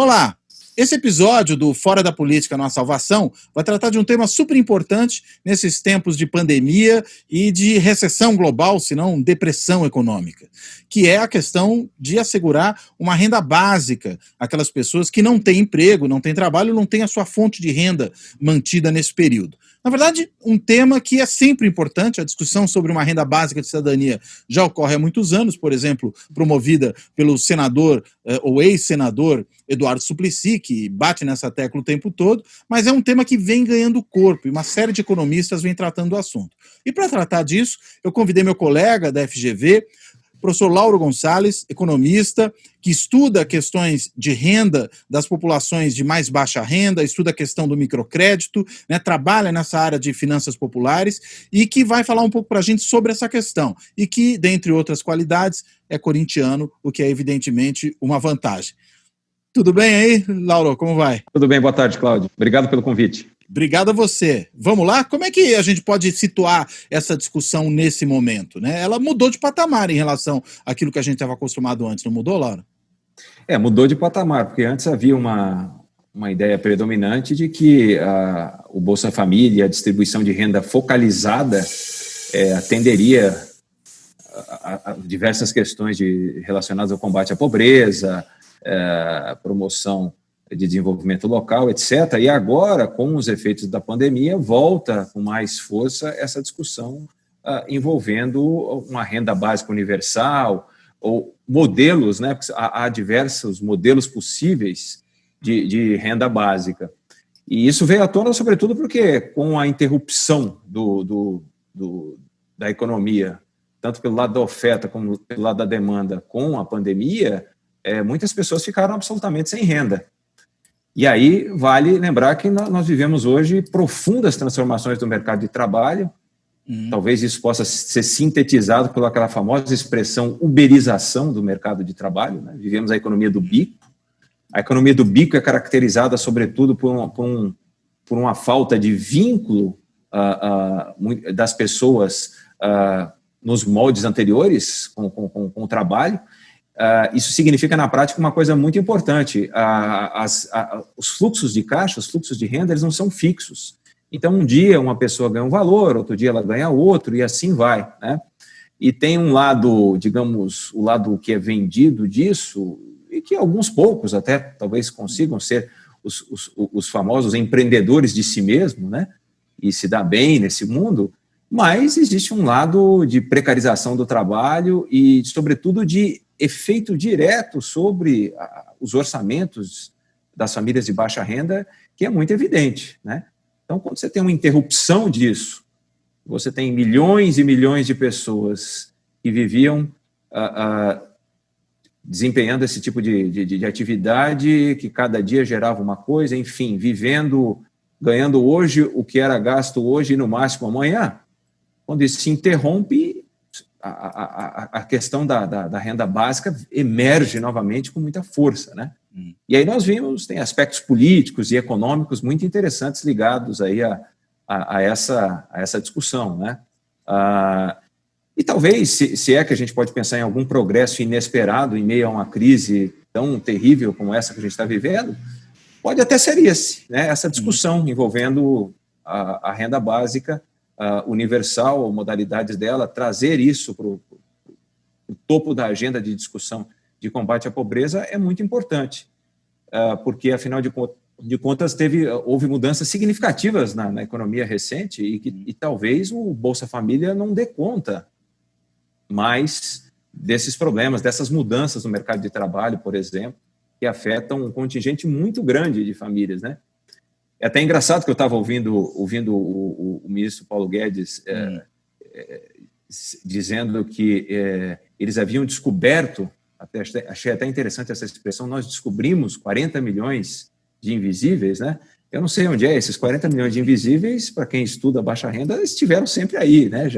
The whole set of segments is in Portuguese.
Olá! Esse episódio do Fora da Política Não Há Salvação vai tratar de um tema super importante nesses tempos de pandemia e de recessão global, se não depressão econômica, que é a questão de assegurar uma renda básica àquelas pessoas que não têm emprego, não têm trabalho, não têm a sua fonte de renda mantida nesse período. Na verdade, um tema que é sempre importante, a discussão sobre uma renda básica de cidadania já ocorre há muitos anos, por exemplo, promovida pelo senador ou ex-senador Eduardo Suplicy, que bate nessa tecla o tempo todo, mas é um tema que vem ganhando corpo e uma série de economistas vem tratando do assunto. E para tratar disso, eu convidei meu colega da FGV, professor Lauro Gonçalves, economista, que estuda questões de renda das populações de mais baixa renda, estuda a questão do microcrédito, né, trabalha nessa área de finanças populares e que vai falar um pouco para a gente sobre essa questão e que, dentre outras qualidades, é corintiano, o que é evidentemente uma vantagem. Tudo bem aí, Lauro? Como vai? Tudo bem, boa tarde, Cláudio. Obrigado pelo convite. Obrigado a você. Vamos lá? Como é que a gente pode situar essa discussão nesse momento, né? Ela mudou de patamar em relação àquilo que a gente estava acostumado antes, não mudou, Laura? Mudou de patamar, porque antes havia uma ideia predominante de que o Bolsa Família, a distribuição de renda focalizada, atenderia a diversas questões relacionadas ao combate à pobreza, promoção de desenvolvimento local, etc. E agora, com os efeitos da pandemia, volta com mais força essa discussão envolvendo uma renda básica universal ou modelos, né? Há diversos modelos possíveis de renda básica. E isso veio à tona, sobretudo, porque com a interrupção da economia, tanto pelo lado da oferta como pelo lado da demanda, com a pandemia, muitas pessoas ficaram absolutamente sem renda. E aí vale lembrar que nós vivemos hoje profundas transformações do mercado de trabalho. Talvez isso possa ser sintetizado pelaquela famosa expressão uberização do mercado de trabalho, né? Vivemos a economia do bico. A economia do bico é caracterizada, sobretudo, por uma falta de vínculo das pessoas nos moldes anteriores com o trabalho. Isso significa, na prática, uma coisa muito importante. Os fluxos de caixa, os fluxos de renda, eles não são fixos. Então, um dia uma pessoa ganha um valor, outro dia ela ganha outro, e assim vai, né? E tem um lado, digamos, o lado que é vendido disso, e que alguns poucos até talvez consigam ser os famosos empreendedores de si mesmo, né? E se dar bem nesse mundo, mas existe um lado de precarização do trabalho e, sobretudo, de efeito direto sobre os orçamentos das famílias de baixa renda, que é muito evidente, né? Então, quando você tem uma interrupção disso, você tem milhões e milhões de pessoas que viviam desempenhando esse tipo de atividade, que cada dia gerava uma coisa, enfim, ganhando hoje o que era gasto hoje e no máximo amanhã. Quando isso se interrompe, a questão da renda básica emerge novamente com muita força, né? E aí nós tem aspectos políticos e econômicos muito interessantes ligados aí a essa discussão, né? E talvez, se é que a gente pode pensar em algum progresso inesperado em meio a uma crise tão terrível como essa que a gente está vivendo, pode até ser né? Essa discussão envolvendo a renda básica universal, modalidades dela, trazer isso para o topo da agenda de discussão de combate à pobreza é muito importante, porque, afinal de contas, houve mudanças significativas na economia recente e talvez o Bolsa Família não dê conta mais desses problemas, dessas mudanças no mercado de trabalho, por exemplo, que afetam um contingente muito grande de famílias, né? É até engraçado que eu estava ouvindo o ministro Paulo Guedes dizendo que eles haviam descoberto, achei até interessante essa expressão, nós descobrimos 40 milhões de invisíveis, né? Eu não sei onde esses 40 milhões de invisíveis, para quem estuda baixa renda, estiveram sempre aí, né?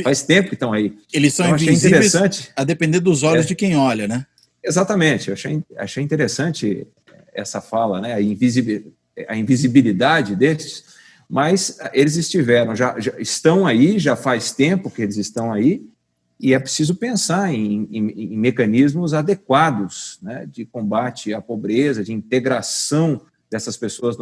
Faz tempo que estão aí. Eles são então, invisíveis a depender dos olhos de quem olha, né? Exatamente, eu achei interessante essa fala, né? A invisibilidade destes, mas eles já estão aí, já faz tempo que eles estão aí, E é preciso pensar em mecanismos adequados, né, de combate à pobreza, de integração dessas pessoas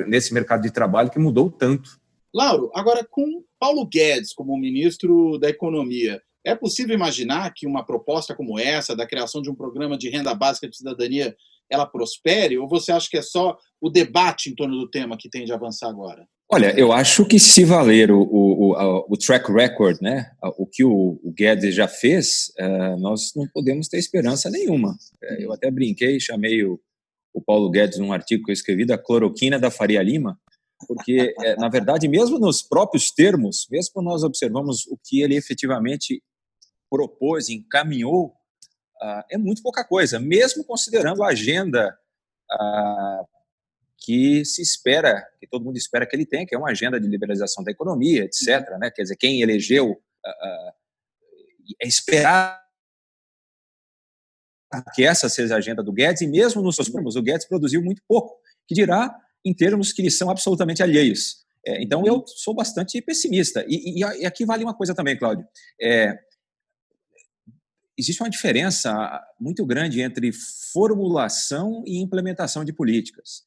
nesse mercado de trabalho que mudou tanto. Lauro, agora com Paulo Guedes como ministro da Economia, é possível imaginar que uma proposta como essa, da criação de um programa de renda básica de cidadania, ela prospere? Ou você acha que é só o debate em torno do tema que tem de avançar agora? Olha, eu acho que se valer o track record, né, o que o Guedes já fez, nós não podemos ter esperança nenhuma. Eu até brinquei, chamei o Paulo Guedes num artigo que eu escrevi da cloroquina da Faria Lima, porque, na verdade, mesmo nos próprios termos, mesmo quando nós observamos o que ele efetivamente propôs, encaminhou, é muito pouca coisa, mesmo considerando a agenda que se espera, que todo mundo espera que ele tenha, que é uma agenda de liberalização da economia, etc. Né? Quer dizer, quem elegeu é esperar que essa seja a agenda do Guedes, e mesmo nos seus termos, o Guedes produziu muito pouco, que dirá em termos que lhe são absolutamente alheios. Então, eu sou bastante pessimista. E aqui vale uma coisa também, Cláudio. Existe uma diferença muito grande entre formulação e implementação de políticas.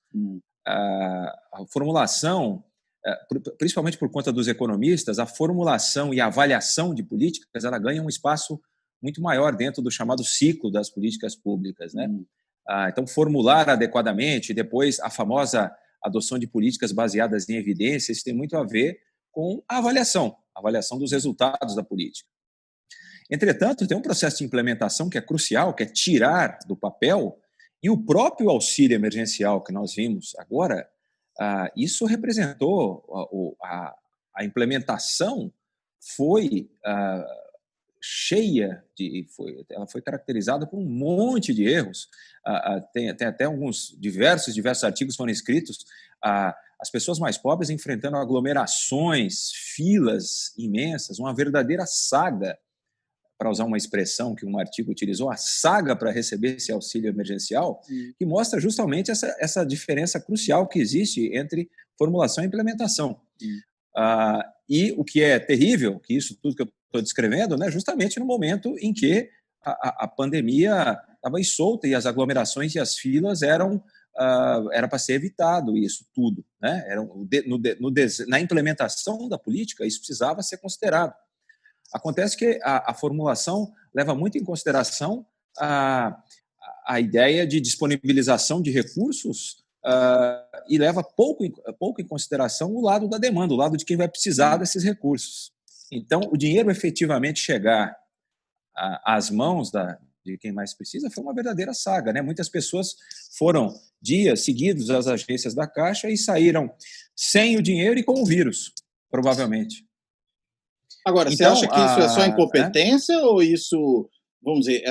A formulação, principalmente por conta dos economistas, a formulação e a avaliação de políticas, ela ganha um espaço muito maior dentro do chamado ciclo das políticas públicas, né? Então, formular adequadamente, depois a famosa adoção de políticas baseadas em evidências, isso tem muito a ver com a avaliação dos resultados da política. Entretanto, tem um processo de implementação que é crucial, que é tirar do papel, e o próprio auxílio emergencial que nós vimos agora, isso representou, a implementação foi cheia ela foi caracterizada por um monte de erros. Tem até diversos artigos foram escritos, as pessoas mais pobres enfrentando aglomerações, filas imensas, uma verdadeira saga, para usar uma expressão que um artigo utilizou, a saga para receber esse auxílio emergencial, que mostra justamente essa diferença crucial que existe entre formulação e implementação. E o que é terrível, que isso tudo que eu estou descrevendo, né, justamente no momento em que a pandemia estava solta e as aglomerações e as filas era para ser evitado isso tudo, né? Na implementação da política, isso precisava ser considerado. Acontece que a formulação leva muito em consideração a ideia de disponibilização de recursos e leva pouco em consideração o lado da demanda, o lado de quem vai precisar desses recursos. Então, o dinheiro efetivamente chegar às mãos de quem mais precisa foi uma verdadeira saga, né? Muitas pessoas foram dias seguidos às agências da Caixa e saíram sem o dinheiro e com o vírus, provavelmente. Agora, você acha que isso é só incompetência ou isso, vamos dizer,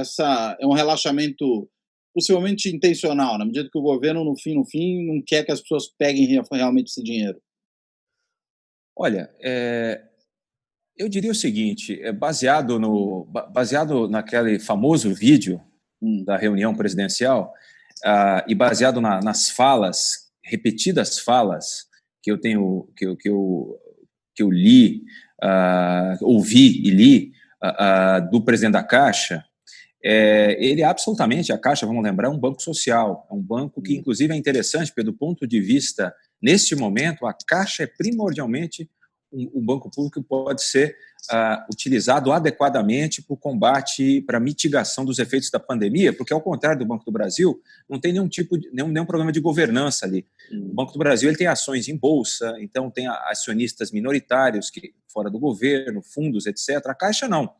é um relaxamento possivelmente intencional, na medida que o governo, no fim, não quer que as pessoas peguem realmente esse dinheiro? Olha, eu diria o seguinte, baseado naquele famoso vídeo da reunião presidencial e baseado nas falas, repetidas falas que eu tenho, que eu li, ouvi e li do presidente da Caixa, ele absolutamente, a Caixa, vamos lembrar, é um banco social, é um banco que, inclusive, é interessante, porque do ponto de vista, neste momento, a Caixa é primordialmente um banco público que pode ser utilizado adequadamente para o combate, para a mitigação dos efeitos da pandemia, porque, ao contrário do Banco do Brasil, não tem nenhum problema de governança ali. O Banco do Brasil ele tem ações em bolsa, então tem acionistas minoritários fora do governo, fundos, etc. A Caixa não.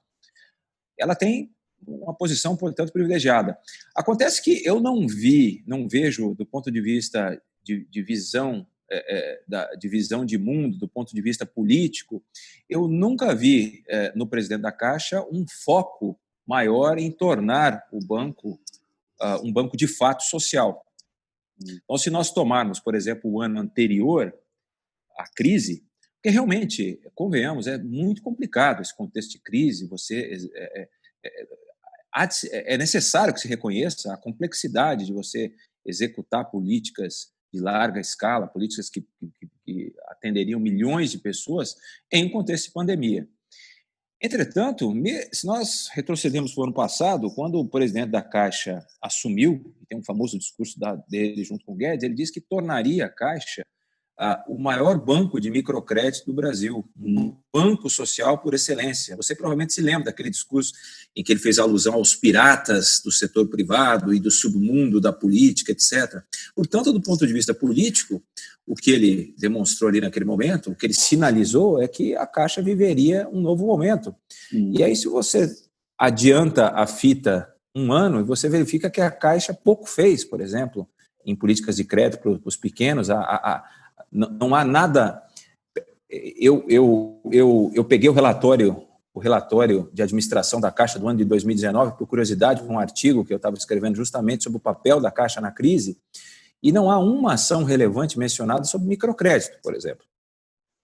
Ela tem uma posição, portanto, privilegiada. Acontece que eu não vejo, do ponto de vista de visão, de visão de mundo, do ponto de vista político, eu nunca vi no presidente da Caixa um foco maior em tornar o banco um banco de fato social. Então, se nós tomarmos, por exemplo, o ano anterior à crise, porque realmente, convenhamos, é muito complicado esse contexto de crise, é necessário que se reconheça a complexidade de você executar políticas de larga escala, políticas que atenderiam milhões de pessoas em um contexto de pandemia. Entretanto, se nós retrocedemos para o ano passado, quando o presidente da Caixa assumiu, tem um famoso discurso dele junto com o Guedes, ele disse que tornaria a Caixa o maior banco de microcrédito do Brasil, um banco social por excelência. Você provavelmente se lembra daquele discurso em que ele fez alusão aos piratas do setor privado e do submundo da política, etc. Portanto, do ponto de vista político, o que ele demonstrou ali naquele momento, o que ele sinalizou é que a Caixa viveria um novo momento. E aí, se você adianta a fita um ano, você verifica que a Caixa pouco fez, por exemplo, em políticas de crédito para os pequenos, não há nada. Eu peguei o relatório de administração da Caixa do ano de 2019, por curiosidade, com um artigo que eu estava escrevendo justamente sobre o papel da Caixa na crise, e não há uma ação relevante mencionada sobre microcrédito, por exemplo.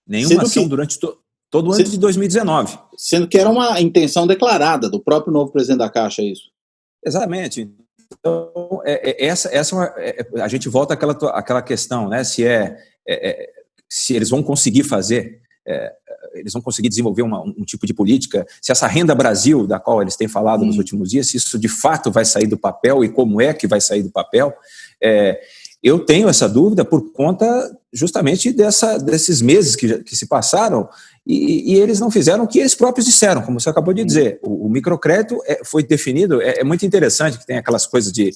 Nenhuma ação durante todo o ano de 2019. Sendo que era uma intenção declarada do próprio novo presidente da Caixa, isso. Exatamente. Então, a gente volta àquela questão, né? Se eles vão conseguir fazer, eles vão conseguir desenvolver um tipo de política, se essa renda Brasil, da qual eles têm falado nos últimos dias, se isso de fato vai sair do papel e como é que vai sair do papel. Eu tenho essa dúvida por conta justamente desses meses que se passaram e eles não fizeram o que eles próprios disseram, como você acabou de dizer. O microcrédito foi definido, é muito interessante que tem aquelas coisas de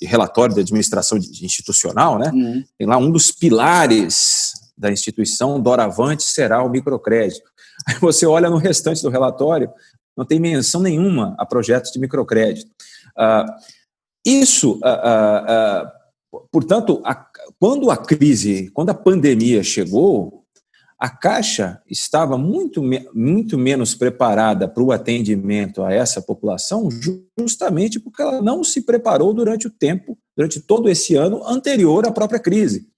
relatório de administração institucional, né? Tem lá um dos pilares da instituição, doravante, será o microcrédito. Aí você olha no restante do relatório, não tem menção nenhuma a projetos de microcrédito. Portanto, quando a pandemia chegou, a Caixa estava muito menos preparada para o atendimento a essa população, justamente porque ela não se preparou durante todo esse ano anterior à própria crise.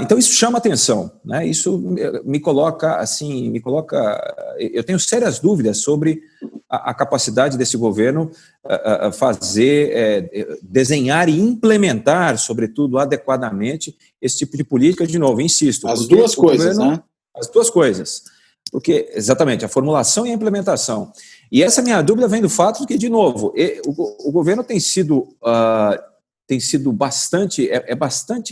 Então isso chama atenção, né? Isso me coloca, eu tenho sérias dúvidas sobre a capacidade desse governo desenhar e implementar, sobretudo adequadamente, esse tipo de política. De novo, insisto. As duas coisas, né? As duas coisas. Porque, exatamente, a formulação e a implementação. E essa minha dúvida vem do fato de que, de novo, o governo tem sido bastante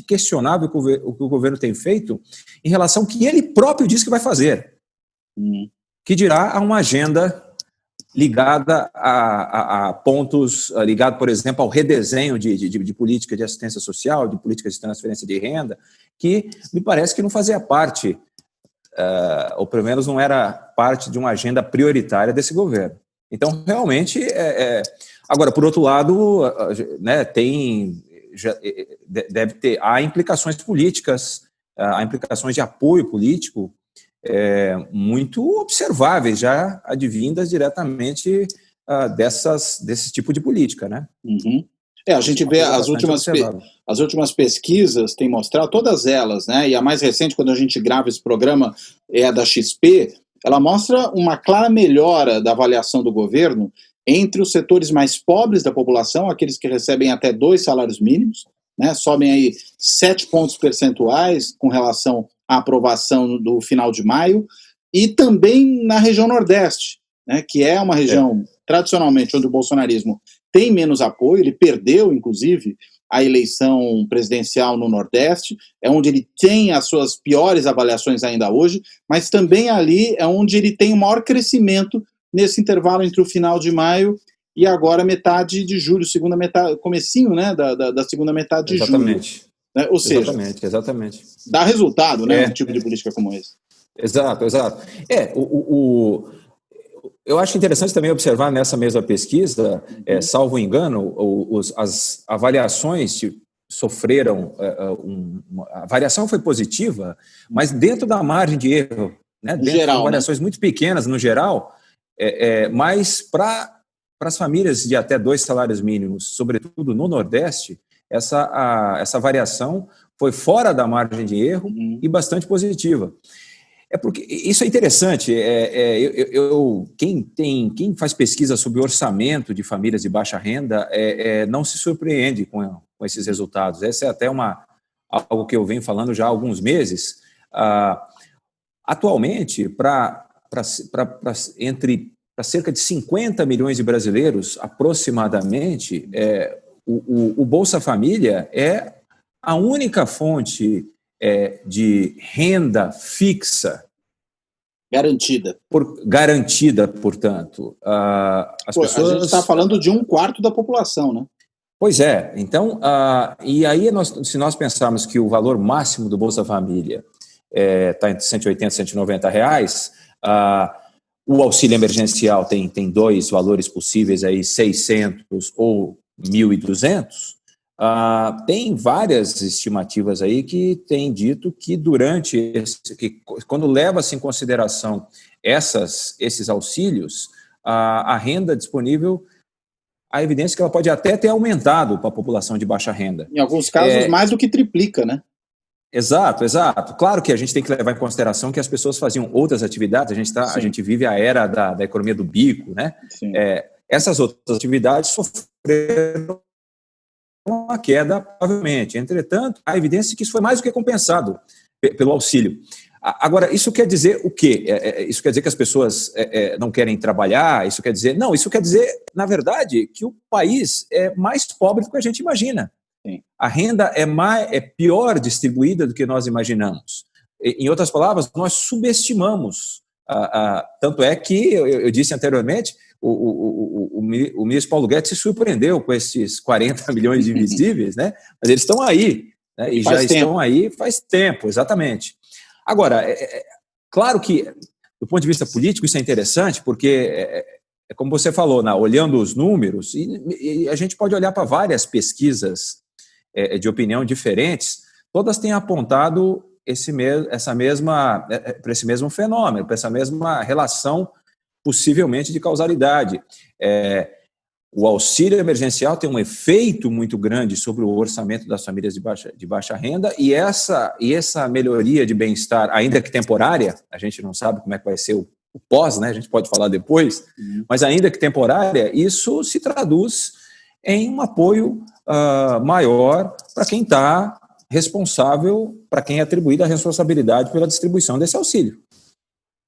questionável o que o governo tem feito em relação ao que ele próprio diz que vai fazer, que dirá a uma agenda ligada a pontos, ligado, por exemplo, ao redesenho de política de assistência social, de políticas de transferência de renda, que me parece que não fazia parte, ou pelo menos não era parte de uma agenda prioritária desse governo. Então, realmente, agora, por outro lado, né, há implicações políticas, há implicações de apoio político muito observáveis, já advindas diretamente desse tipo de política, né? A gente vê as últimas pesquisas têm mostrado, todas elas, né? E a mais recente, quando a gente grava esse programa, é a da XP. Ela mostra uma clara melhora da avaliação do governo entre os setores mais pobres da população, aqueles que recebem até 2 salários mínimos, né? Sobem aí 7 pontos percentuais com relação à aprovação do final de maio, e também na região Nordeste, né? Que é uma região, tradicionalmente, onde o bolsonarismo tem menos apoio. Ele perdeu, inclusive, a eleição presidencial no Nordeste, é onde ele tem as suas piores avaliações ainda hoje, mas também ali é onde ele tem o maior crescimento nesse intervalo entre o final de maio e agora metade de julho, segunda metade, comecinho, né, da segunda metade de julho. Né? Ou seja, exatamente. Dá resultado, né, um tipo de política como esse. Exato. Eu acho interessante também observar nessa mesma pesquisa, salvo engano, as avaliações sofreram, a variação foi positiva, mas dentro da margem de erro, né, dentro de variações muito pequenas no geral, mas para as famílias de até 2 salários mínimos, sobretudo no Nordeste, essa variação foi fora da margem de erro e bastante positiva. Porque isso é interessante. Quem faz pesquisa sobre orçamento de famílias de baixa renda não se surpreende com esses resultados. Essa é até algo que eu venho falando já há alguns meses. Atualmente, para cerca de 50 milhões de brasileiros, aproximadamente, o Bolsa Família é a única fonte de renda fixa garantida, portanto. A gente está falando de 1/4 da população, né? Pois é. Então, e aí, se nós pensarmos que o valor máximo do Bolsa Família está entre 180 e 190 reais, o auxílio emergencial tem dois valores possíveis, aí, 600 ou 1.200. Tem várias estimativas aí que têm dito que quando leva-se em consideração esses auxílios, a renda disponível, a evidência é que ela pode até ter aumentado para a população de baixa renda. Em alguns casos, mais do que triplica, né? Exato. Claro que a gente tem que levar em consideração que as pessoas faziam outras atividades, a gente vive a era da economia do bico, né? Essas outras atividades sofreram uma queda, provavelmente. Entretanto, há evidência que isso foi mais do que compensado pelo auxílio. Agora, isso quer dizer o quê? Isso quer dizer que as pessoas não querem trabalhar? Isso quer dizer... Não, isso quer dizer, na verdade, que o país é mais pobre do que a gente imagina. Sim. A renda é pior distribuída do que nós imaginamos. Em outras palavras, nós subestimamos. Tanto é que, eu disse anteriormente, o ministro Paulo Guedes se surpreendeu com esses 40 milhões de invisíveis, né? Mas eles estão aí, né? E já estão aí faz tempo, exatamente. Agora, claro que, do ponto de vista político, isso é interessante, porque, como você falou, olhando os números, e a gente pode olhar para várias pesquisas de opinião diferentes, todas têm apontado para esse mesmo fenômeno, para essa mesma relação, possivelmente, de causalidade. O auxílio emergencial tem um efeito muito grande sobre o orçamento das famílias de baixa renda, e essa melhoria de bem-estar, ainda que temporária, a gente não sabe como é que vai ser o pós, né? A gente pode falar depois, mas ainda que temporária, isso se traduz em um apoio maior para quem está responsável, para quem é atribuída a responsabilidade pela distribuição desse auxílio.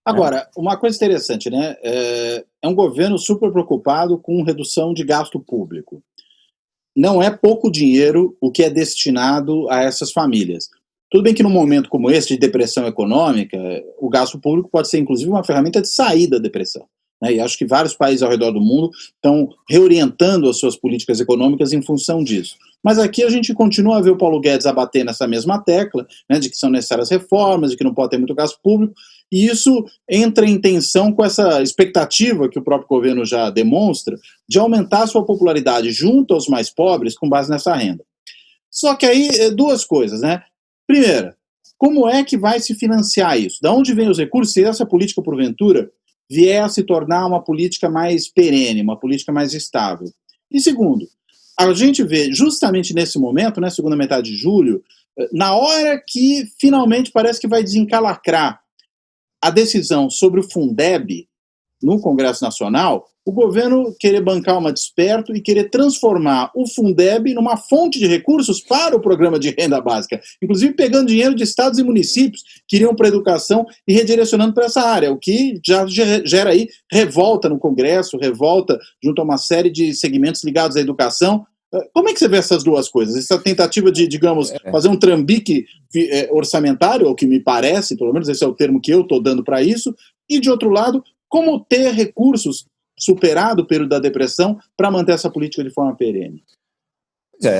Agora, uma coisa interessante, né? É um governo super preocupado com redução de gasto público. Não é pouco dinheiro o que é destinado a essas famílias. Tudo bem que num momento como esse, de depressão econômica, o gasto público pode ser, inclusive, uma ferramenta de saída da depressão. Né? E acho que vários países ao redor do mundo estão reorientando as suas políticas econômicas em função disso. Mas aqui a gente continua a ver o Paulo Guedes abater nessa mesma tecla, né, de que são necessárias reformas, de que não pode ter muito gasto público, e isso entra em tensão com essa expectativa que o próprio governo já demonstra de aumentar a sua popularidade junto aos mais pobres com base nessa renda. Só que aí, duas coisas, né? Primeira, como é que vai se financiar isso? De onde vêm os recursos se essa política, porventura, vier a se tornar uma política mais perene, uma política mais estável? E segundo, a gente vê justamente nesse momento, né, segunda metade de julho, na hora que finalmente parece que vai desencalacrar a decisão sobre o Fundeb no Congresso Nacional, o governo querer bancar uma desperto e querer transformar o Fundeb numa fonte de recursos para o programa de renda básica, inclusive pegando dinheiro de estados e municípios que iriam para a educação e redirecionando para essa área, o que já gera aí revolta no Congresso, revolta junto a uma série de segmentos ligados à educação. Como é que você vê essas duas coisas? Essa tentativa de, digamos, fazer um trambique orçamentário, ou que me parece, pelo menos esse é o termo que eu estou dando para isso, e de outro lado, como ter recursos superado o período da depressão para manter essa política de forma perene?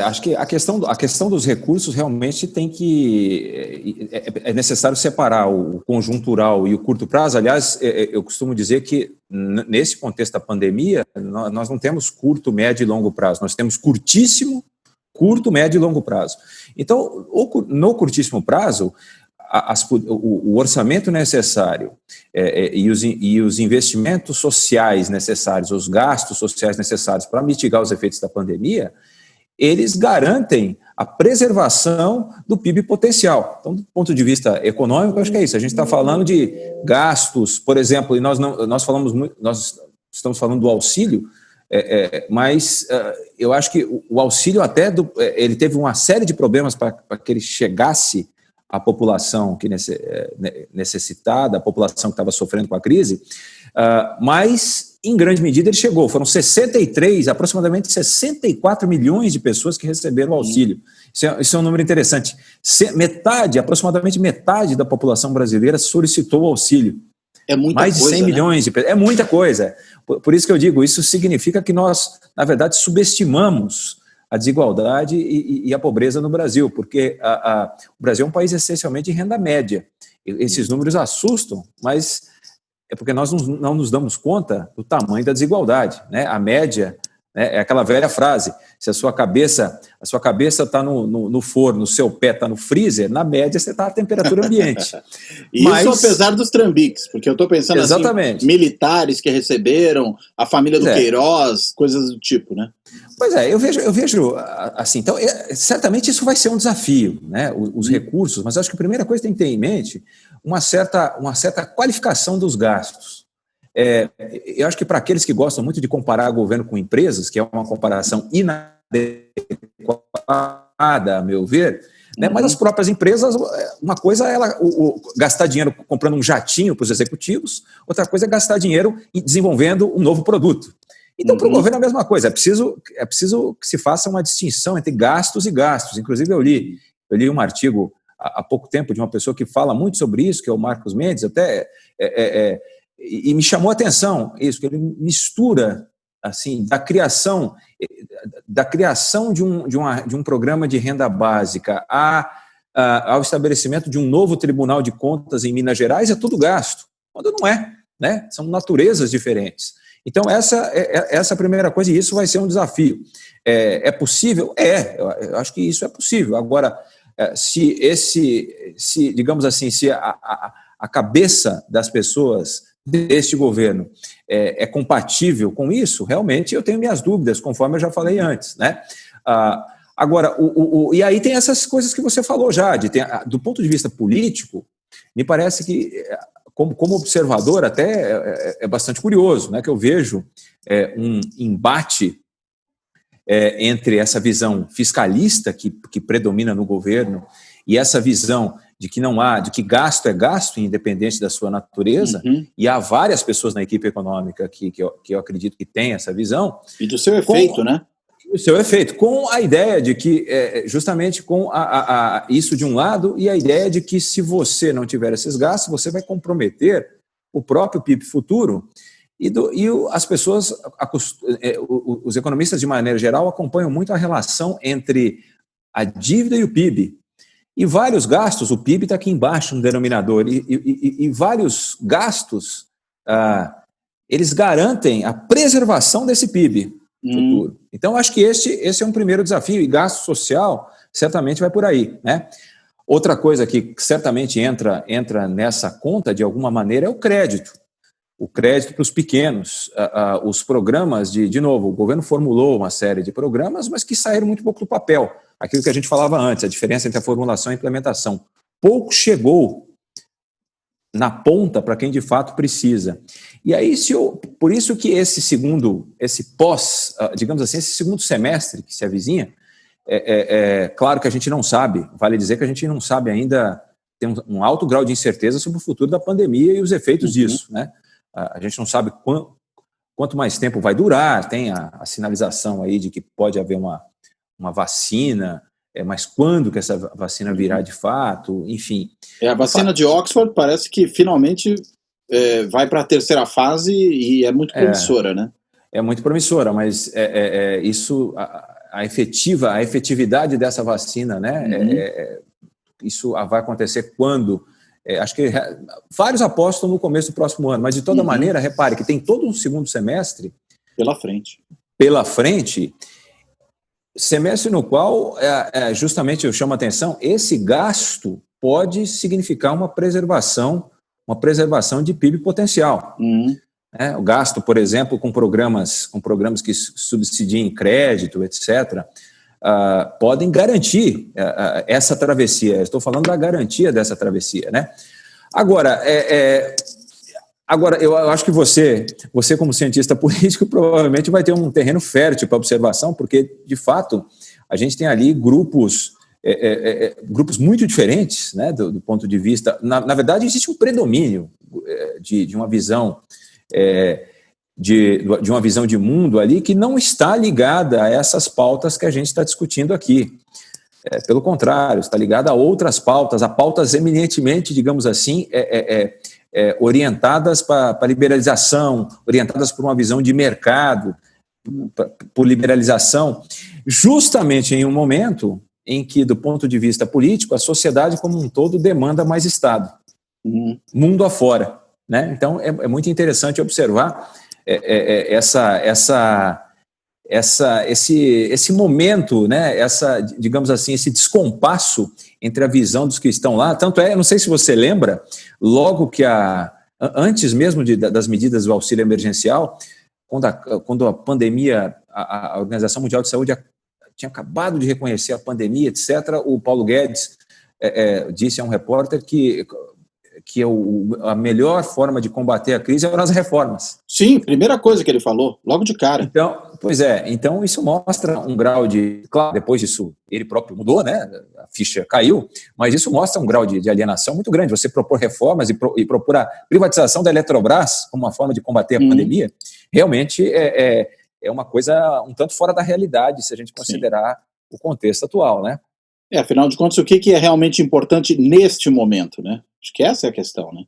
Acho que a questão dos recursos realmente tem que... É necessário separar o conjuntural e o curto prazo. Aliás, eu costumo dizer que, nesse contexto da pandemia, nós não temos curto, médio e longo prazo. Nós temos curtíssimo, curto, médio e longo prazo. Então, no curtíssimo prazo, o orçamento necessário e os investimentos sociais necessários, os gastos sociais necessários para mitigar os efeitos da pandemia, eles garantem a preservação do PIB potencial. Então, do ponto de vista econômico, acho que é isso. A gente está falando de gastos, por exemplo, e nós estamos falando do auxílio, mas eu acho que o auxílio ele teve uma série de problemas para que ele chegasse a população que necessitada, a população que estava sofrendo com a crise, mas, em grande medida, ele chegou. Foram aproximadamente 64 milhões de pessoas que receberam o auxílio. Isso é um número interessante. Aproximadamente metade da população brasileira solicitou o auxílio. É muita mais coisa, de 100 milhões de pessoas. É muita coisa. Por isso que eu digo, isso significa que nós, na verdade, subestimamos a desigualdade e a pobreza no Brasil, porque o Brasil é um país essencialmente de renda média. Esses números assustam, mas é porque nós não nos damos conta do tamanho da desigualdade, né? A média, né, é aquela velha frase, se a sua cabeça está no forno, o seu pé está no freezer, na média você está à temperatura ambiente. Isso apesar dos trambiques, porque eu estou pensando exatamente. Assim, militares que receberam, a família do Queiroz, coisas do tipo, né? Pois é, eu vejo assim, então, certamente isso vai ser um desafio, né, os recursos, mas acho que a primeira coisa que tem que ter em mente uma certa qualificação dos gastos. Eu acho que para aqueles que gostam muito de comparar governo com empresas, que é uma comparação inadequada, a meu ver, né, mas as próprias empresas, uma coisa é gastar dinheiro comprando um jatinho para os executivos, outra coisa é gastar dinheiro desenvolvendo um novo produto. Então, para o governo é a mesma coisa, é preciso que se faça uma distinção entre gastos e gastos. Inclusive, eu li um artigo há pouco tempo de uma pessoa que fala muito sobre isso, que é o Marcos Mendes, e me chamou a atenção isso, que ele mistura assim, da criação de um programa de renda básica ao estabelecimento de um novo Tribunal de Contas em Minas Gerais, é tudo gasto, quando não é, né? São naturezas diferentes. Então, essa é a primeira coisa, e isso vai ser um desafio. É possível? Eu acho que isso é possível. Agora, digamos assim, se a cabeça das pessoas deste governo é compatível com isso, realmente eu tenho minhas dúvidas, conforme eu já falei antes, né? Agora, e aí tem essas coisas que você falou já, do ponto de vista político, me parece que, como observador, até é bastante curioso, né, que eu vejo um embate entre essa visão fiscalista que predomina no governo e essa visão de que gasto é gasto, independente da sua natureza, e há várias pessoas na equipe econômica que eu acredito que têm essa visão. E do seu efeito, né? O seu efeito, com a ideia de que, justamente com isso de um lado, e a ideia de que se você não tiver esses gastos, você vai comprometer o próprio PIB futuro, e as pessoas, os economistas de maneira geral, acompanham muito a relação entre a dívida e o PIB. E vários gastos, o PIB está aqui embaixo no denominador, e vários gastos, eles garantem a preservação desse PIB futuro. Então, acho que esse é um primeiro desafio, e gasto social certamente vai por aí, né? Outra coisa que certamente entra nessa conta, de alguma maneira, é o crédito. O crédito para os pequenos, os programas de novo, o governo formulou uma série de programas, mas que saíram muito pouco do papel. Aquilo que a gente falava antes, a diferença entre a formulação e a implementação. Pouco chegou na ponta para quem de fato precisa. E aí, por isso que digamos assim, esse segundo semestre que se avizinha, claro que a gente não sabe, vale dizer que a gente não sabe ainda, tem um alto grau de incerteza sobre o futuro da pandemia e os efeitos disso, né? A gente não sabe quanto mais tempo vai durar, tem a sinalização aí de que pode haver uma vacina, mas quando que essa vacina virá de fato, enfim. A vacina de Oxford parece que finalmente vai para a terceira fase e é muito promissora, né? É muito promissora, mas isso, a efetividade dessa vacina, né? Isso vai acontecer quando? Acho que vários apostam no começo do próximo ano, mas de toda maneira, repare que tem todo um segundo semestre pela frente, semestre no qual, justamente eu chamo a atenção, esse gasto pode significar uma preservação de PIB potencial. O gasto, por exemplo, com programas que subsidiem crédito, etc., podem garantir essa travessia. Estou falando da garantia dessa travessia, né? Agora, eu acho que você como cientista político, provavelmente vai ter um terreno fértil para observação, porque, de fato, a gente tem ali grupos grupos muito diferentes, né, do ponto de vista... Na verdade, existe um predomínio de uma visão... De uma visão de mundo ali que não está ligada a essas pautas que a gente está discutindo aqui. Pelo contrário, está ligada a outras pautas, a pautas eminentemente, digamos assim, orientadas para a liberalização, orientadas por uma visão de mercado, por liberalização, justamente em um momento em que, do ponto de vista político, a sociedade como um todo demanda mais Estado, mundo afora, né? Então, é muito interessante observar esse momento, né, digamos assim, esse descompasso entre a visão dos que estão lá. Tanto eu não sei se você lembra, logo que antes mesmo das medidas do auxílio emergencial, quando a pandemia, a Organização Mundial de Saúde tinha acabado de reconhecer a pandemia, etc., o Paulo Guedes disse a um repórter que a melhor forma de combater a crise eram as reformas. Sim, primeira coisa que ele falou, logo de cara. Então isso mostra um grau de... Claro, depois disso ele próprio mudou, né? A ficha caiu, mas isso mostra um grau de alienação muito grande. Você propor reformas e propor a privatização da Eletrobras como uma forma de combater a pandemia, realmente é uma coisa um tanto fora da realidade, se a gente considerar o contexto atual, né? Afinal de contas, o que é realmente importante neste momento, né? Acho que essa é a questão, né?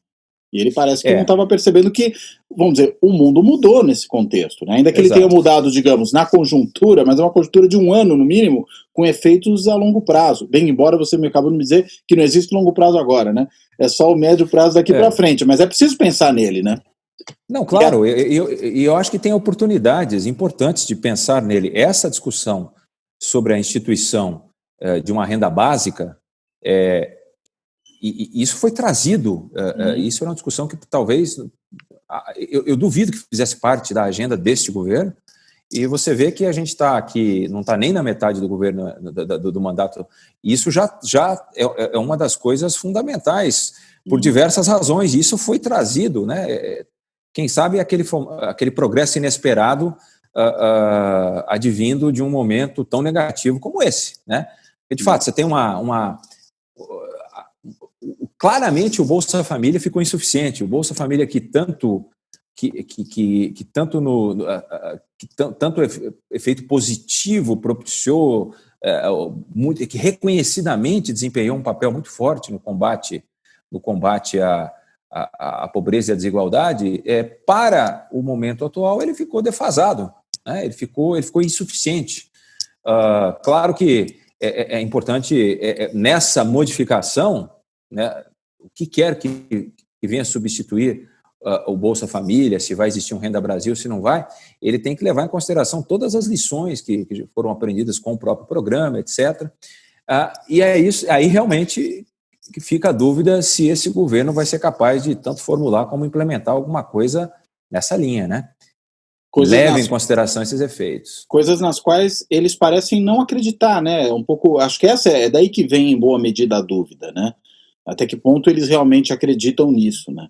E ele parece que não estava percebendo que, vamos dizer, o mundo mudou nesse contexto, né? Ainda que ele tenha mudado, digamos, na conjuntura, mas é uma conjuntura de um ano, no mínimo, com efeitos a longo prazo. Bem, embora você me acabou de me dizer que não existe longo prazo agora, né? É só o médio prazo daqui para frente, mas é preciso pensar nele, né? Não, claro, eu acho que tem oportunidades importantes de pensar nele. Essa discussão sobre a instituição de uma renda básica, e isso foi trazido, isso era uma discussão que talvez, eu duvido que fizesse parte da agenda deste governo, e você vê que a gente está aqui, não está nem na metade do governo, do mandato, e isso já é uma das coisas fundamentais, por diversas razões, e isso foi trazido, né? Quem sabe aquele progresso inesperado advindo de um momento tão negativo como esse, né? Porque, de fato, você tem claramente o Bolsa Família ficou insuficiente. O Bolsa Família que tanto efeito positivo propiciou, que reconhecidamente desempenhou um papel muito forte no combate à pobreza e à desigualdade, para o momento atual ele ficou defasado, né? Ele ficou insuficiente. Claro que é importante nessa modificação, né, o que quer que venha substituir o Bolsa Família, se vai existir um Renda Brasil, se não vai, ele tem que levar em consideração todas as lições que foram aprendidas com o próprio programa, etc. E é isso, aí realmente que fica a dúvida se esse governo vai ser capaz de tanto formular como implementar alguma coisa nessa linha, né? Leve em consideração esses efeitos. Coisas nas quais eles parecem não acreditar, né? Um pouco, acho que essa é daí que vem em boa medida a dúvida, né? Até que ponto eles realmente acreditam nisso, né?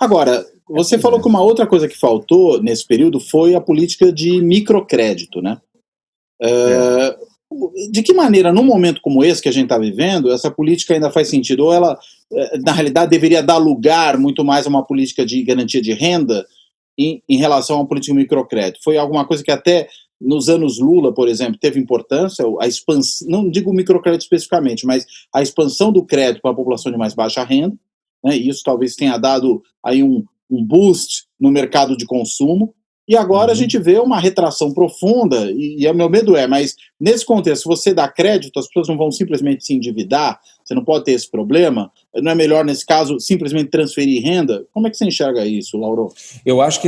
Agora, você falou que uma outra coisa que faltou nesse período foi a política de microcrédito, né? De que maneira, num momento como esse que a gente está vivendo, essa política ainda faz sentido? Ou ela, na realidade, deveria dar lugar muito mais a uma política de garantia de renda em relação a uma política de microcrédito? Foi alguma coisa que até nos anos Lula, por exemplo, teve importância, a expansão, não digo microcrédito especificamente, mas a expansão do crédito para a população de mais baixa renda, né? E isso talvez tenha dado aí um boost no mercado de consumo, e agora a gente vê uma retração profunda, e o meu medo mas nesse contexto, se você dá crédito, as pessoas não vão simplesmente se endividar, você não pode ter esse problema, não é melhor, nesse caso, simplesmente transferir renda? Como é que você enxerga isso, Lauro? Eu acho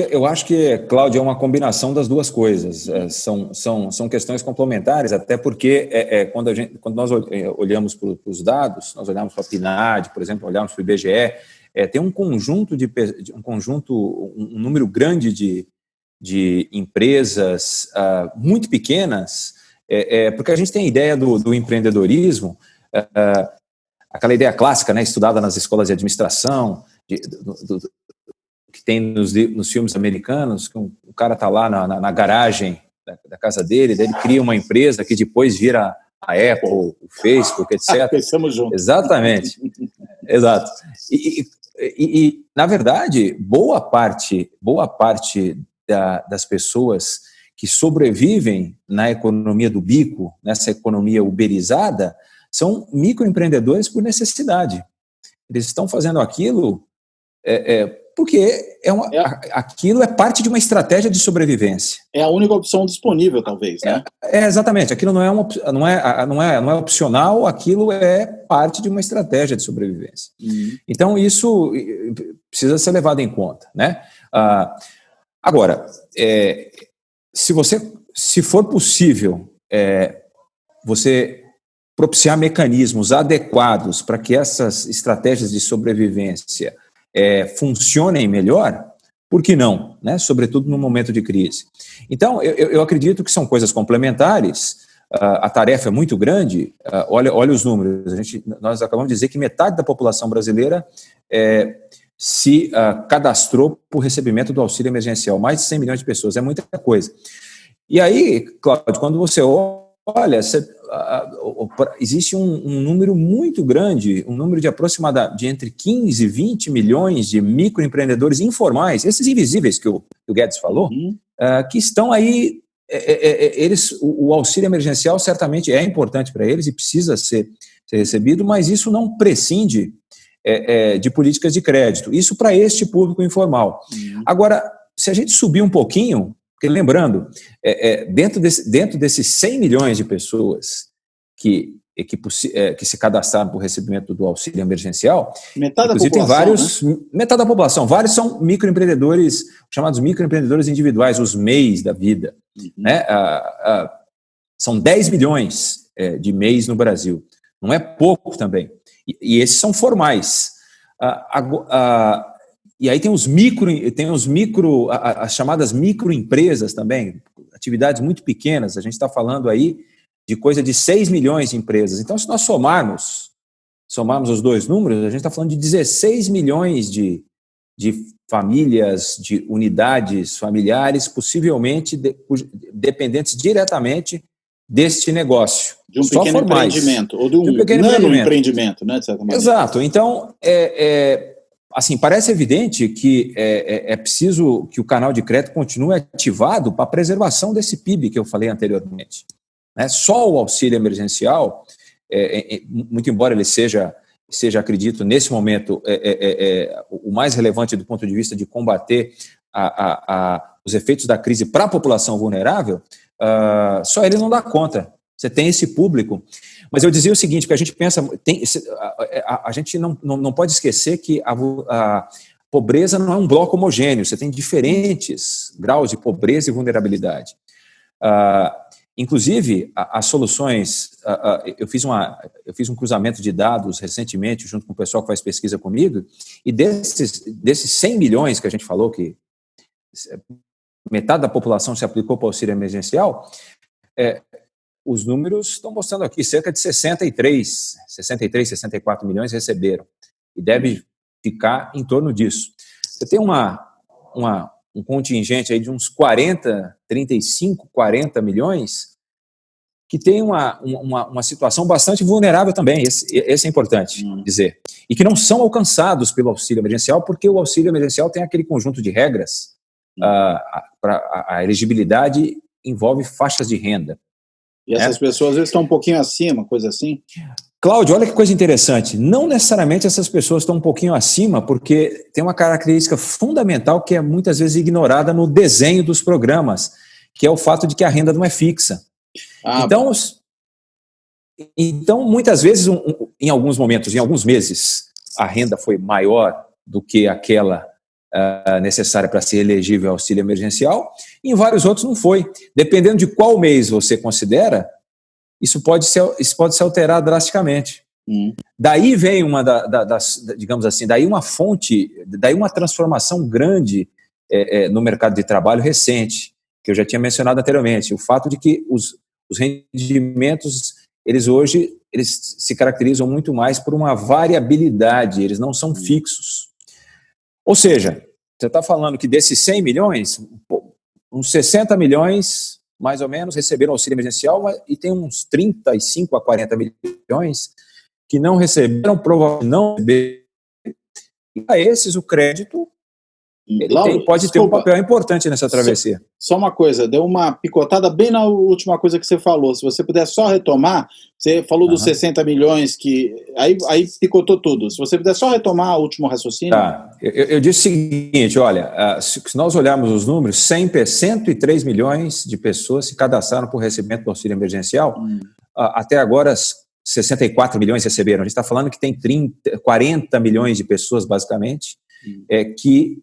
que, Cláudio, é uma combinação das duas coisas, são questões complementares, até porque quando nós olhamos para os dados, nós olhamos para a PNAD, por exemplo, olhamos para o IBGE, tem um número grande de empresas muito pequenas, porque a gente tem a ideia do empreendedorismo, aquela ideia clássica, né, estudada nas escolas de administração, que tem nos filmes americanos, que o cara está lá na garagem da casa dele, daí ele cria uma empresa que depois vira a Apple, o Facebook, etc. Pensamos juntos. Exatamente. Exato. E, na verdade, boa parte das pessoas que sobrevivem na economia do bico, nessa economia uberizada, são microempreendedores por necessidade. Eles estão fazendo aquilo porque aquilo é parte de uma estratégia de sobrevivência. É a única opção disponível, talvez, né? Exatamente. Aquilo não é opcional, aquilo é parte de uma estratégia de sobrevivência. Então, isso precisa ser levado em conta, né? Agora, se for possível você propiciar mecanismos adequados para que essas estratégias de sobrevivência funcionem melhor, por que não, né? Sobretudo no momento de crise. Então, eu acredito que são coisas complementares. A tarefa é muito grande. Olha os números. Nós acabamos de dizer que metade da população brasileira se cadastrou por recebimento do auxílio emergencial. Mais de 100 milhões de pessoas, é muita coisa. E aí, Cláudio, quando você olha, existe um número muito grande, um número de aproximadamente entre 15 e 20 milhões de microempreendedores informais, esses invisíveis que o Guedes falou, que estão aí, o auxílio emergencial certamente é importante para eles e precisa ser recebido, mas isso não prescinde de políticas de crédito. Isso para este público informal. Agora, se a gente subir um pouquinho, porque lembrando, dentro desses 100 milhões de pessoas que se cadastraram por recebimento do auxílio emergencial, metade inclusive da população, tem vários, né? Metade da população, vários são microempreendedores, chamados microempreendedores individuais, os MEIs da vida. Né? São 10 milhões de MEIs no Brasil. Não é pouco também. E esses são formais. E aí tem as chamadas microempresas também, atividades muito pequenas. A gente está falando aí de coisa de 6 milhões de empresas. Então, se nós somarmos os dois números, a gente está falando de 16 milhões de famílias, de unidades familiares, possivelmente dependentes diretamente deste negócio. De um pequeno empreendimento, ou de um pequeno empreendimento, né, de certa maneira. Exato. Então, assim, parece evidente que é preciso que o canal de crédito continue ativado para a preservação desse PIB que eu falei anteriormente. Né? Só o auxílio emergencial, muito embora ele seja, acredito, nesse momento, o mais relevante do ponto de vista de combater os efeitos da crise para a população vulnerável, só ele não dá conta. Você tem esse público. Mas eu dizia o seguinte, que a gente pensa, a gente não pode esquecer que a pobreza não é um bloco homogêneo, você tem diferentes graus de pobreza e vulnerabilidade. Inclusive, as soluções, eu fiz um cruzamento de dados recentemente, junto com o pessoal que faz pesquisa comigo, e desses 100 milhões que a gente falou, que metade da população se aplicou para o auxílio emergencial, os números estão mostrando aqui, cerca de 64 milhões receberam, e deve ficar em torno disso. Você tem um contingente aí de uns 35, 40 milhões, que tem uma situação bastante vulnerável também, esse é importante dizer, e que não são alcançados pelo auxílio emergencial, porque o auxílio emergencial tem aquele conjunto de regras, a elegibilidade envolve faixas de renda. E essas pessoas, às vezes, estão um pouquinho acima, coisa assim? Cláudio, olha que coisa interessante. Não necessariamente essas pessoas estão um pouquinho acima, porque tem uma característica fundamental que é muitas vezes ignorada no desenho dos programas, que é o fato de que a renda não é fixa. Então, muitas vezes, em alguns momentos, em alguns meses, a renda foi maior do que aquela necessária para ser elegível ao auxílio emergencial, e em vários outros não foi. Dependendo de qual mês você considera, isso pode se alterar drasticamente. Daí vem digamos assim, daí uma transformação grande no mercado de trabalho recente, que eu já tinha mencionado anteriormente, o fato de que os rendimentos, eles se caracterizam muito mais por uma variabilidade, eles não são fixos. Ou seja, você está falando que desses 100 milhões, uns 60 milhões mais ou menos, receberam auxílio emergencial, e tem uns 35 a 40 milhões que não receberam, provavelmente não receberam. E a esses o crédito pode ter um papel importante nessa travessia. Só uma coisa, deu uma picotada bem na última coisa que você falou. Se você puder só retomar, você falou dos 60 milhões, que aí picotou tudo. Se você puder só retomar o último raciocínio. Tá. Eu disse o seguinte, olha, se nós olharmos os números, 103 milhões de pessoas se cadastraram por recebimento do auxílio emergencial. Até agora, 64 milhões receberam. A gente está falando que tem 40 milhões de pessoas, basicamente, que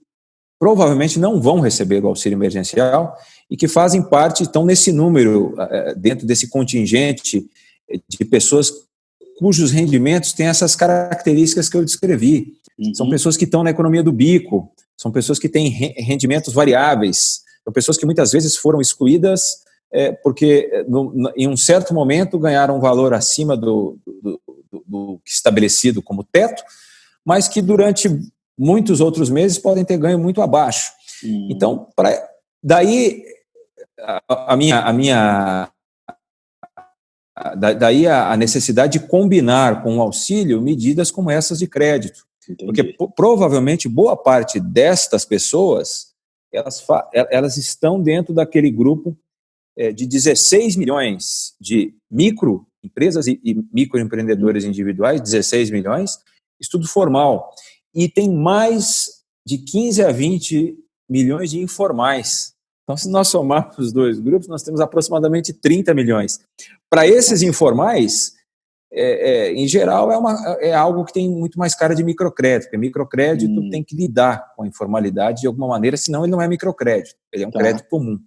provavelmente não vão receber o auxílio emergencial e que fazem parte, estão nesse número, dentro desse contingente de pessoas cujos rendimentos têm essas características que eu descrevi. São pessoas que estão na economia do bico, são pessoas que têm rendimentos variáveis, são pessoas que muitas vezes foram excluídas porque em um certo momento ganharam um valor acima do estabelecido como teto, mas que durante muitos outros meses podem ter ganho muito abaixo. Então, daí a necessidade de combinar com o auxílio medidas como essas de crédito. Entendi. Porque provavelmente boa parte destas pessoas, elas estão dentro daquele grupo de 16 milhões de microempresas e microempreendedores individuais, 16 milhões, estudo formal. E tem mais de 15 a 20 milhões de informais. Então, se nós somarmos os dois grupos, nós temos aproximadamente 30 milhões. Para esses informais, em geral, é algo que tem muito mais cara de microcrédito, porque microcrédito tem que lidar com a informalidade de alguma maneira, senão ele não é microcrédito, ele é um crédito comum.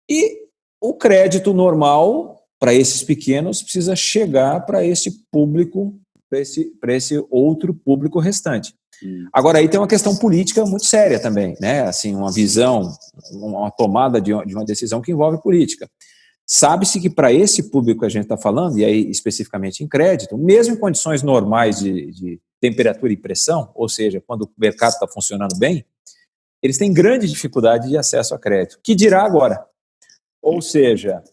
E o crédito normal, para esses pequenos, precisa chegar para esse público, para esse outro público restante. Agora, aí tem uma questão política muito séria também, né? Assim, uma visão, uma tomada de uma decisão que envolve política. Sabe-se que para esse público que a gente está falando, e aí especificamente em crédito, mesmo em condições normais de temperatura e pressão, ou seja, quando o mercado está funcionando bem, eles têm grande dificuldade de acesso a crédito. Que dirá agora? Ou seja,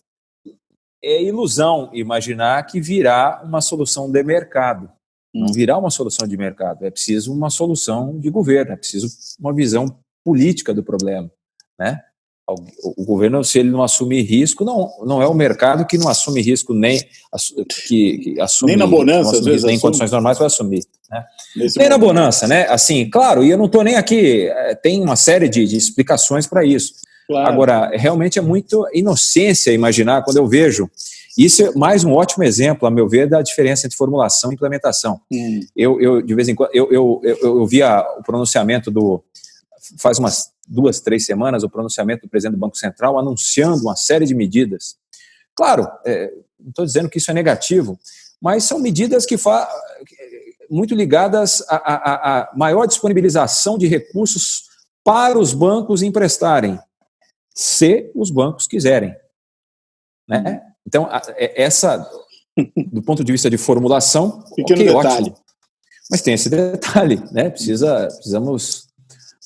é ilusão imaginar que virá uma solução de mercado. Não virá uma solução de mercado, é preciso uma solução de governo, é preciso uma visão política do problema, né? O governo, se ele não assumir risco, não é o mercado que não assume risco, nem assume, nem na bonança, às vezes, nem em condições normais vai assumir, né? Nem na bonança, né? Assim, claro, e eu não estou nem aqui, tem uma série de explicações para isso. Claro. Agora, realmente é muito inocência imaginar, quando eu vejo. Isso é mais um ótimo exemplo, a meu ver, da diferença entre formulação e implementação. Eu de vez em quando, eu vi o pronunciamento faz umas 2, 3 semanas, o pronunciamento do presidente do Banco Central anunciando uma série de medidas. Claro, não estou dizendo que isso é negativo, mas são medidas que muito ligadas à maior disponibilização de recursos para os bancos emprestarem, se os bancos quiserem, né? Então, do ponto de vista de formulação, ótimo. Mas tem esse detalhe, né? Precisamos,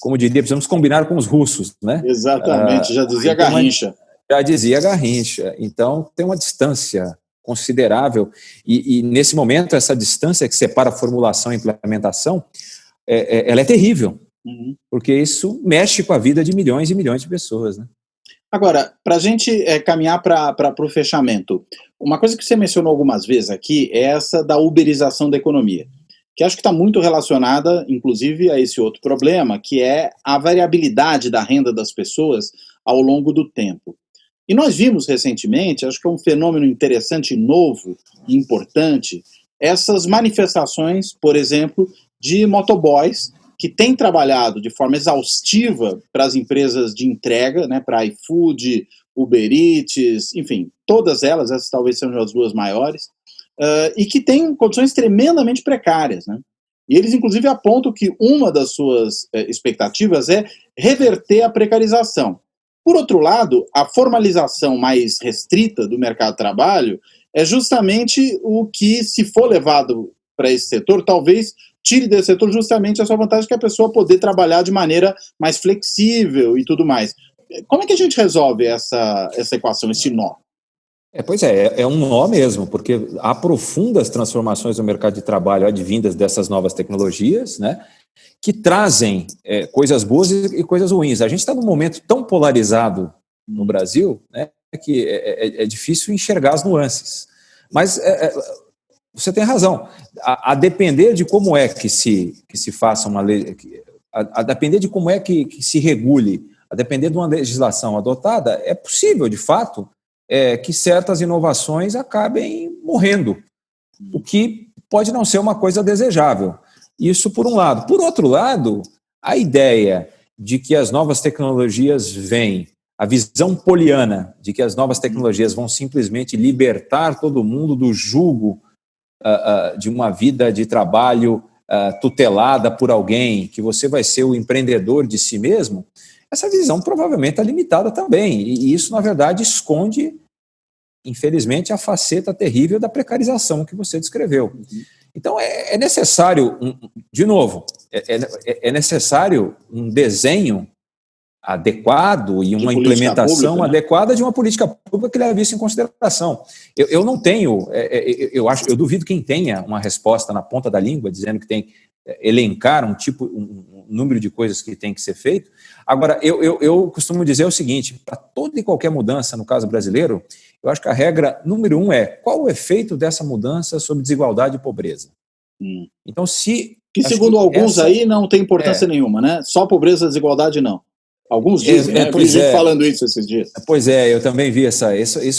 como diria, precisamos combinar com os russos, né? Exatamente, já dizia Garrincha. Já dizia Garrincha. Então, tem uma distância considerável e nesse momento, essa distância que separa a formulação e a implementação, ela é terrível, porque isso mexe com a vida de milhões e milhões de pessoas, né? Agora, para a gente caminhar para o fechamento, uma coisa que você mencionou algumas vezes aqui é essa da uberização da economia, que acho que está muito relacionada, inclusive, a esse outro problema, que é a variabilidade da renda das pessoas ao longo do tempo. E nós vimos recentemente, acho que é um fenômeno interessante, novo e importante, essas manifestações, por exemplo, de motoboys, que tem trabalhado de forma exaustiva para as empresas de entrega, né, para iFood, Uber Eats, enfim, todas elas, essas talvez sejam as duas maiores, e que têm condições tremendamente precárias, né? E eles, inclusive, apontam que uma das suas expectativas é reverter a precarização. Por outro lado, a formalização mais restrita do mercado de trabalho é justamente o que, se for levado para esse setor, talvez tire desse setor justamente a sua vantagem, que é a pessoa poder trabalhar de maneira mais flexível e tudo mais. Como é que a gente resolve essa equação, esse nó? Pois é um nó mesmo, porque há profundas transformações no mercado de trabalho advindas dessas novas tecnologias, né, que trazem coisas boas e coisas ruins. A gente está num momento tão polarizado no Brasil, né, que é difícil enxergar as nuances. Mas você tem razão. A depender de como é que se faça uma lei, a depender de como é que se regule, a depender de uma legislação adotada, é possível, de fato, que certas inovações acabem morrendo, o que pode não ser uma coisa desejável. Isso por um lado. Por outro lado, a ideia de que as novas tecnologias vêm, a visão poliana de que as novas tecnologias vão simplesmente libertar todo mundo do jugo de uma vida de trabalho tutelada por alguém, que você vai ser o empreendedor de si mesmo, essa visão provavelmente está limitada também, e isso, na verdade, esconde, infelizmente, a faceta terrível da precarização que você descreveu. Então, é necessário, de novo, é necessário um desenho adequado e uma implementação pública, né, adequada de uma política pública que leve isso em consideração. Eu não tenho, eu duvido quem tenha uma resposta na ponta da língua, dizendo que tem elencar um número de coisas que tem que ser feito. Agora, eu costumo dizer o seguinte, para toda e qualquer mudança, no caso brasileiro, eu acho que a regra número 1 é qual o efeito dessa mudança sobre desigualdade e pobreza. Então, que segundo alguns aí não tem importância nenhuma, né? Só pobreza e desigualdade não. Alguns dizem, né? Eu vi gente falando isso esses dias. Pois é, eu também vi isso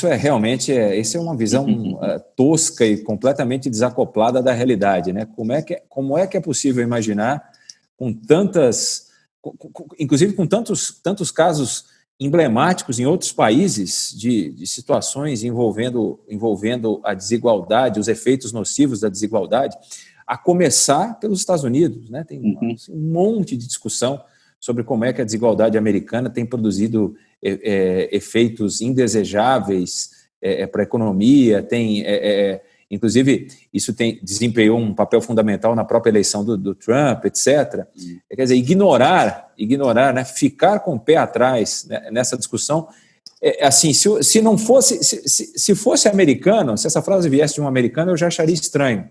é realmente, isso é uma visão tosca e completamente desacoplada da realidade, né? Como é que é possível imaginar inclusive com tantos casos emblemáticos em outros países de situações envolvendo a desigualdade, os efeitos nocivos da desigualdade, a começar pelos Estados Unidos, né? Tem um monte de discussão sobre como é que a desigualdade americana tem produzido efeitos indesejáveis para a economia, inclusive, isso desempenhou um papel fundamental na própria eleição do Trump, etc. Quer dizer, ignorar, né, ficar com o pé atrás, né, nessa discussão, assim, se não fosse, se fosse americano, se essa frase viesse de um americano, eu já acharia estranho,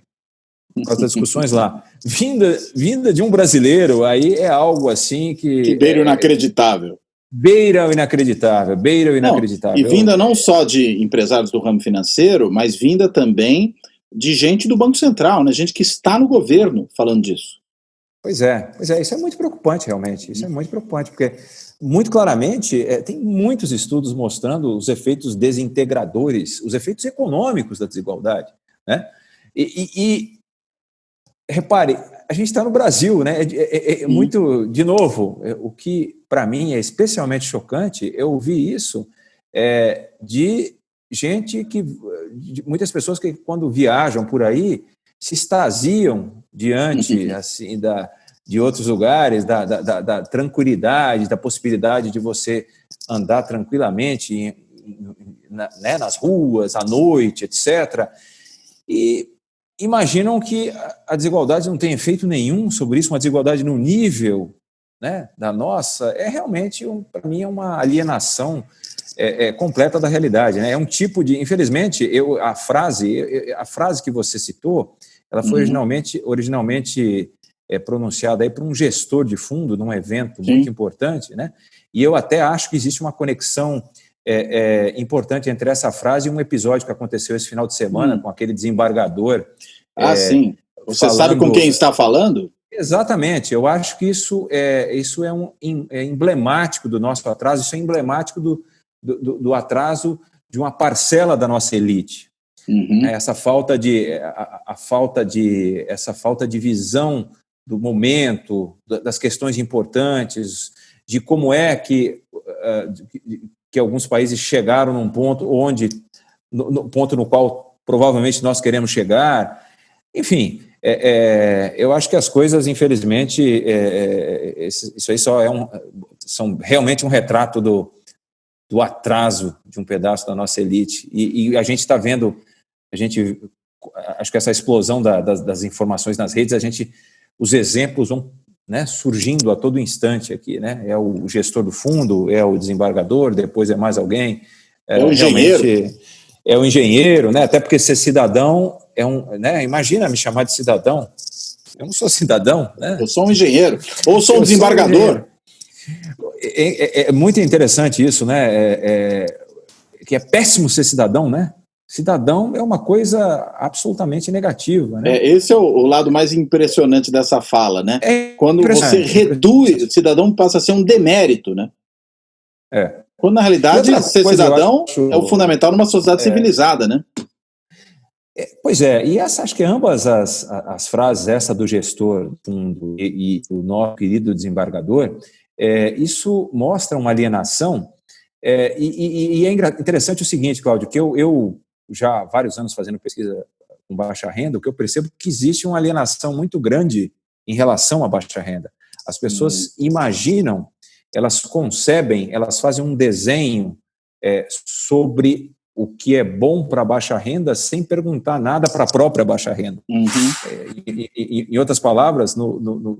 por causa das discussões lá. Vinda de um brasileiro, aí é algo assim que beira o inacreditável. Beira o inacreditável. Não, e vinda não só de empresários do ramo financeiro, mas vinda também de gente do Banco Central, né? Gente que está no governo falando disso. Pois é, isso é muito preocupante, realmente. Isso é muito preocupante, porque, muito claramente, tem muitos estudos mostrando os efeitos desintegradores, os efeitos econômicos da desigualdade, né? Repare, a gente está no Brasil, né? Muito, de novo, o que para mim é especialmente chocante, eu ouvi isso de gente de muitas pessoas que, quando viajam por aí, se extasiam diante assim, de outros lugares, da tranquilidade, da possibilidade de você andar tranquilamente né, nas ruas, à noite, etc. E imaginam que a desigualdade não tem efeito nenhum sobre isso, uma desigualdade no nível, né, da nossa, realmente, para mim, é uma alienação completa da realidade, né? É um tipo de, infelizmente, a frase que você citou, ela foi originalmente pronunciada aí por um gestor de fundo num evento muito importante, né? E eu até acho que existe uma conexão importante entre essa frase e um episódio que aconteceu esse final de semana com aquele desembargador. Sim. Você sabe com quem está falando? Exatamente. Eu acho que isso é emblemático do nosso atraso, isso é emblemático do atraso de uma parcela da nossa elite. Essa falta de visão do momento, das questões importantes, de como é que alguns países chegaram num ponto no ponto no qual provavelmente nós queremos chegar. Enfim, eu acho que as coisas, infelizmente, isso aí são realmente um retrato do atraso de um pedaço da nossa elite. E a gente está vendo, acho que essa explosão das informações nas redes, os exemplos vão né, surgindo a todo instante aqui, né? É o gestor do fundo, é o desembargador, depois é mais alguém. É o engenheiro. É o engenheiro, né? Até porque ser cidadão né? Imagina me chamar de cidadão. Eu não sou cidadão, né? Eu sou um engenheiro. Ou sou um desembargador. É muito interessante isso, né? Que é péssimo ser cidadão, né? Cidadão é uma coisa absolutamente negativa, né? Esse é o lado mais impressionante dessa fala, né? Quando você reduz, o cidadão passa a ser um demérito, né? Quando, na realidade, ser cidadão é o fundamental numa sociedade civilizada, né? Pois é, e acho que ambas as frases, essa do gestor do fundo e o nosso querido desembargador, isso mostra uma alienação, e é interessante o seguinte, Cláudio, que eu já há vários anos fazendo pesquisa com baixa renda, o que eu percebo é que existe uma alienação muito grande em relação à baixa renda. As pessoas imaginam, elas concebem, elas fazem um desenho sobre o que é bom para a baixa renda sem perguntar nada para a própria baixa renda. Em outras palavras,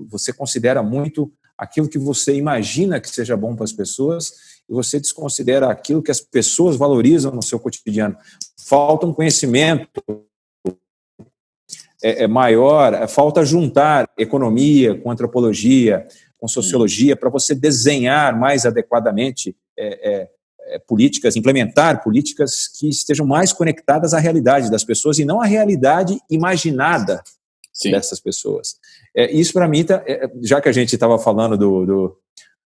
você considera muito aquilo que você imagina que seja bom para as pessoas e você desconsidera aquilo que as pessoas valorizam no seu cotidiano. Falta um conhecimento maior, falta juntar economia com antropologia, com sociologia, para você desenhar mais adequadamente políticas, implementar políticas que estejam mais conectadas à realidade das pessoas e não à realidade imaginada dessas pessoas. Isso, para mim, já que a gente estava falando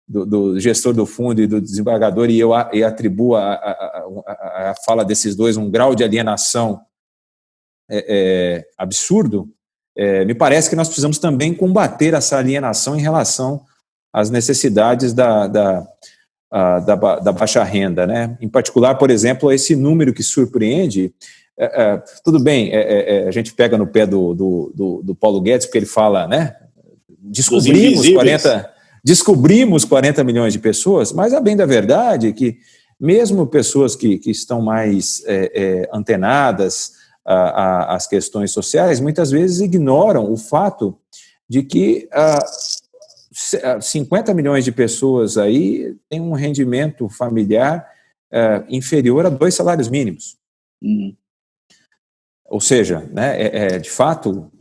do gestor do fundo e do desembargador, e eu atribuo a fala desses dois um grau de alienação absurdo, me parece que nós precisamos também combater essa alienação em relação às necessidades da baixa renda, né? Em particular, por exemplo, esse número que surpreende. Tudo bem, a gente pega no pé do Paulo Guedes, porque ele fala, né? Descobrimos 40 milhões de pessoas, mas a bem da verdade é que mesmo pessoas que estão mais antenadas às questões sociais, muitas vezes ignoram o fato de que 50 milhões de pessoas aí têm um rendimento familiar inferior a 2 salários mínimos. Ou seja, né, de fato,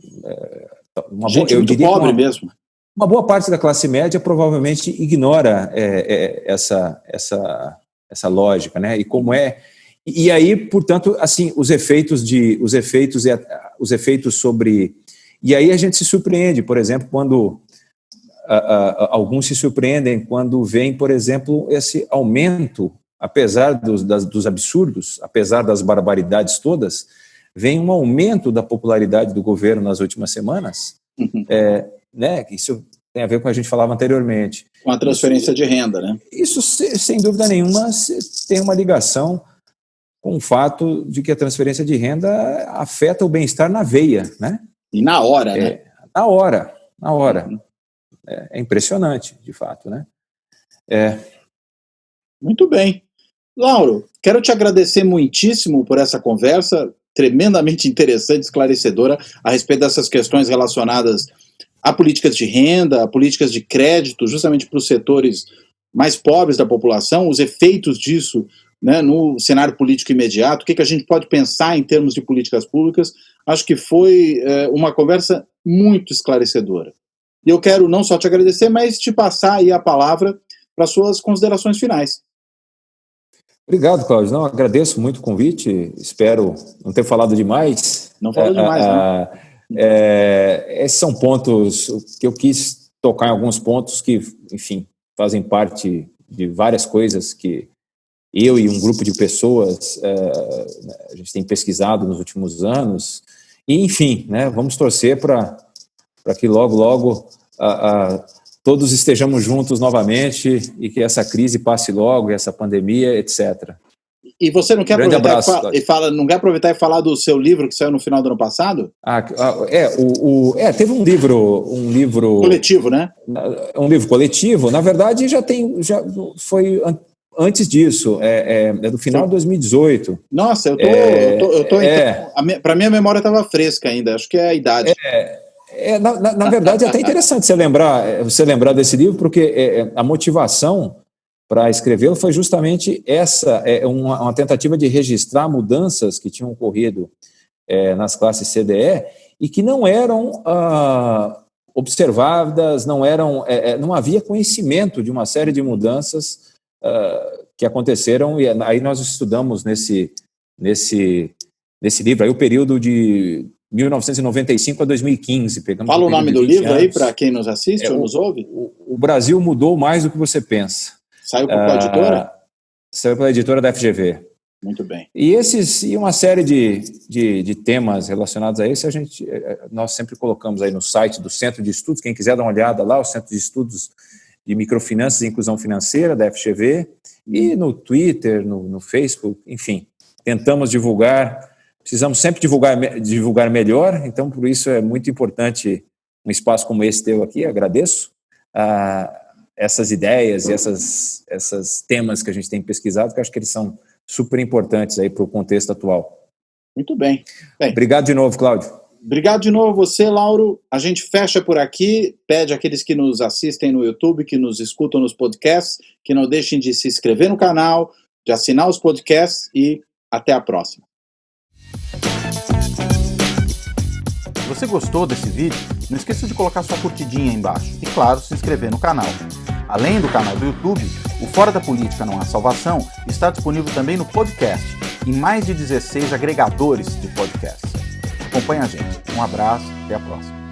mesmo. Uma boa parte da classe média provavelmente ignora essa lógica, né? E como e aí, portanto, assim, os efeitos sobre, e aí a gente se surpreende, por exemplo, quando alguns se surpreendem quando veem, por exemplo, esse aumento, apesar dos absurdos, apesar das barbaridades todas, vem um aumento da popularidade do governo nas últimas semanas, né? Isso tem a ver com o que a gente falava anteriormente. Com a transferência de renda, né? Isso, sem dúvida nenhuma, tem uma ligação com o fato de que a transferência de renda afeta o bem-estar na veia, né? E na hora, né? Na hora. É impressionante, de fato, né? Muito bem. Lauro, quero te agradecer muitíssimo por essa conversa tremendamente interessante, esclarecedora, a respeito dessas questões relacionadas a políticas de renda, a políticas de crédito, justamente para os setores mais pobres da população, os efeitos disso, né, no cenário político imediato, o que a gente pode pensar em termos de políticas públicas. Acho que foi uma conversa muito esclarecedora. E eu quero não só te agradecer, mas te passar aí a palavra para suas considerações finais. Obrigado, Cláudio. Não, agradeço muito o convite, espero não ter falado demais. Não falou demais, não. Esses são pontos que eu quis tocar em alguns pontos que, enfim, fazem parte de várias coisas que eu e um grupo de pessoas a gente tem pesquisado nos últimos anos. E, enfim, né, vamos torcer para que logo todos estejamos juntos novamente e que essa crise passe logo, essa pandemia, etc. E você não quer aproveitar e falar do seu livro que saiu no final do ano passado? Teve um livro coletivo, né? Um livro coletivo. Na verdade, já foi antes disso, do final de 2018. Nossa, para mim a memória estava fresca ainda, acho que é a idade. Na verdade, é até interessante você lembrar desse livro, porque a motivação para escrevê-lo foi justamente essa, uma tentativa de registrar mudanças que tinham ocorrido nas classes CDE e que não eram observadas, não havia conhecimento de uma série de mudanças que aconteceram, e aí nós estudamos nesse livro aí o período de 1995 a 2015. Fala o nome do livro anos. Aí para quem nos assiste ou nos ouve. O Brasil mudou mais do que você pensa. Saiu por qual editora? Saiu pela editora da FGV. Muito bem. E uma série de temas relacionados a esse, nós sempre colocamos aí no site do Centro de Estudos, quem quiser dar uma olhada lá, o Centro de Estudos de Microfinanças e Inclusão Financeira da FGV, e no Twitter, no Facebook, enfim. Tentamos divulgar. Precisamos sempre divulgar melhor, então por isso é muito importante um espaço como esse teu aqui. Agradeço essas ideias e esses temas que a gente tem pesquisado, que acho que eles são super importantes aí para o contexto atual. Muito bem. Obrigado de novo, Cláudio. Obrigado de novo a você, Lauro. A gente fecha por aqui, pede àqueles que nos assistem no YouTube, que nos escutam nos podcasts, que não deixem de se inscrever no canal, de assinar os podcasts e até a próxima. Se você gostou desse vídeo, não esqueça de colocar sua curtidinha aí embaixo e, claro, se inscrever no canal. Além do canal do YouTube, o Fora da Política Não Há Salvação está disponível também no podcast, em mais de 16 agregadores de podcasts. Acompanhe a gente. Um abraço, até a próxima.